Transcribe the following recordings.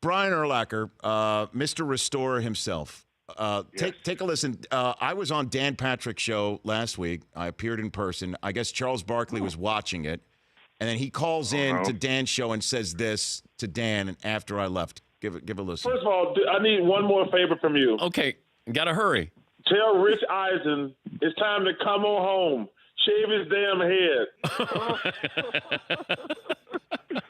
Brian Urlacher, Mr. Restorer himself. Yes. Take a listen. I was on Dan Patrick's show last week. I appeared in person. I guess Charles Barkley was watching it. And then he calls in to Dan's show and says this to Dan after I left. Give a listen. First of all, I need one more favor from you. Okay, gotta hurry. Tell Rich Eisen it's time to come on home. Shave his damn head.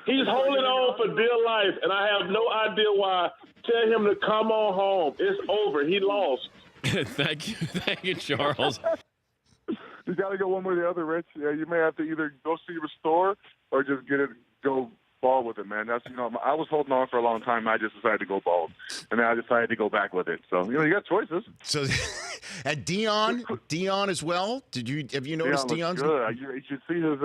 He's holding on for dear life, and I have no idea why. Tell him to come on home. It's over. He lost. Thank you, Charles. You got to go one way or the other, Rich. Yeah, you may have to either go see Restore or just go bald with it, man. That's I was holding on for a long time. I just decided to go bald, and then I decided to go back with it. So you got choices. So, and Dion as well. Have you noticed Dion's? Good. You should see his.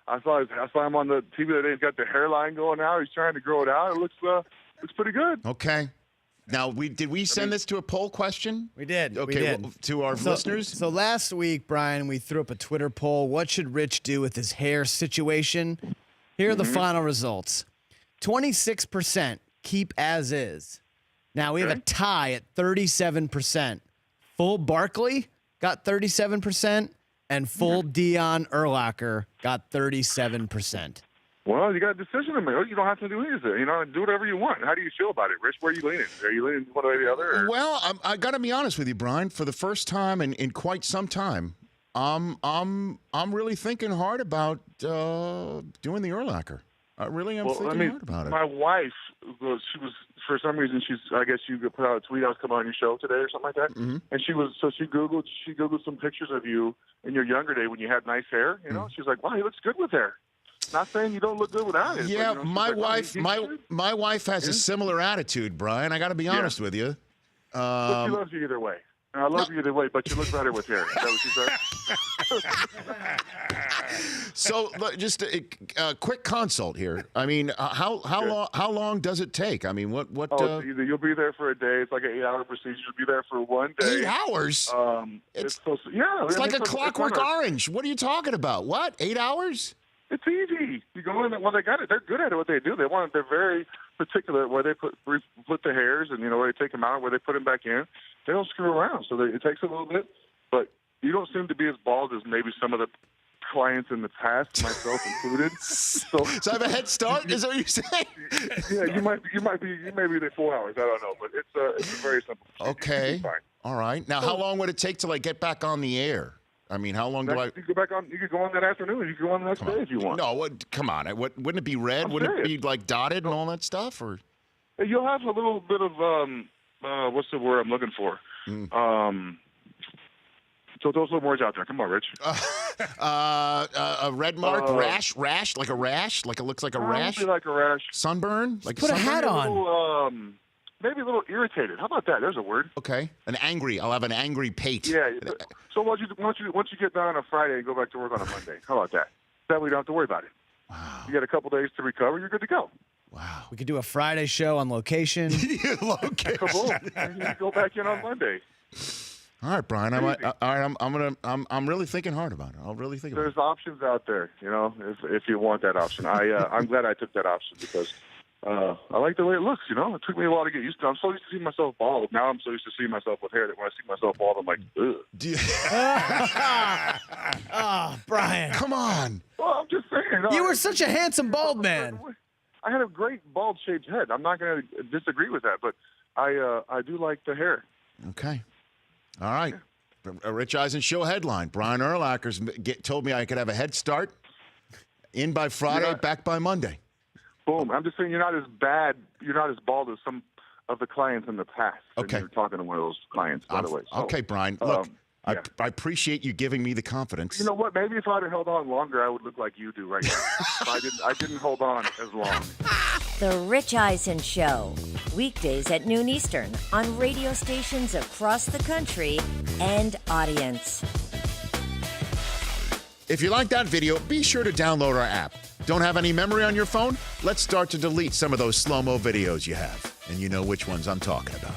I saw him on the TV the other day. He's got the hairline going out. He's trying to grow it out. It looks pretty good. Okay. Now, did we send this to a poll question? We did. Okay, we did. Well, to our listeners? So last week, Brian, we threw up a Twitter poll. What should Rich do with his hair situation? Here are the final results. 26% keep as is. Now, we have a tie at 37%. Full Barkley got 37%, and full Dion Urlacher got 37%. Well, you got a decision to make. You don't have to do anything. Do whatever you want. How do you feel about it, Rich? Where are you leaning? Are you leaning one way or the other? Or? Well, I got to be honest with you, Brian. For the first time in quite some time, I'm really thinking hard about doing the Urlacher. I really am thinking hard about it. My wife, she was for some reason I guess you put out a tweet. I was coming on your show today or something like that, and she googled some pictures of you in your younger day when you had nice hair. She's like, wow, he looks good with hair. Not saying you don't look good without it. Yeah, but, my wife has a similar attitude, Brian. I got to be honest with you. But she loves you either way. And I love you either way, but you look better with hair. Is that what you said? So, just a quick consult here. I mean, how long does it take? I mean, what? You'll be there for a day. It's like an 8-hour procedure. You'll be there for one day. 8 hours? It's like a Clockwork Orange. What are you talking about? What? 8 hours? It's easy. You go in. Well, they got it. They're good at it. What they do, they're very particular where they put the hairs and where they take them out, where they put them back in. They don't screw around. So it takes a little bit, but you don't seem to be as bald as maybe some of the clients in the past, myself included. So I have a head start. Is that what you're saying? Yeah, you may be there 4 hours. I don't know, but it's a very simple. Okay. All right. Now, how long would it take to get back on the air? I mean, how long do I? You go back on. You could go on that afternoon. You could go on the next day if you want. No, come on. Wouldn't it be red? Wouldn't it be dotted and all that stuff? Or you'll have a little bit of what's the word I'm looking for? So those little words out there. Come on, Rich. A red mark, rash, like a rash, like it looks like a rash. Like a rash. Sunburn. Put a hat on. Maybe a little irritated. How about that? There's a word. Okay. I'll have an angry pate. Yeah. So once you get done on a Friday and go back to work on a Monday, how about that? That way you don't have to worry about it. Wow. You got a couple days to recover. You're good to go. Wow. We could do a Friday show on location. Kaboom. And you go back in on Monday. All right, Brian. I'm really thinking hard about it. I'll really think about it. There's options out there, if you want that option. I'm glad I took that option because I like the way it looks, It took me a while to get used to it. I'm so used to seeing myself bald. Now I'm so used to seeing myself with hair that when I see myself bald, I'm like, ugh. Oh, Brian. Come on. Well, I'm just saying. You were such a handsome bald man. I had a great bald-shaped head. I'm not going to disagree with that, but I do like the hair. Okay. All right. A Rich Eisen show headline. Brian Urlacher's told me I could have a head start. In by Friday, back by Monday. Boom. I'm just saying you're not as bad. You're not as bald as some of the clients in the past. Okay. You're talking to one of those clients, by the way. So, okay, Brian. Look, I appreciate you giving me the confidence. You know what? Maybe if I'd have held on longer, I would look like you do right now. I didn't hold on as long. The Rich Eisen Show. Weekdays at noon Eastern on radio stations across the country and audience. If you like that video, be sure to download our app. Don't have any memory on your phone? Let's start to delete some of those slow-mo videos you have. And you know which ones I'm talking about.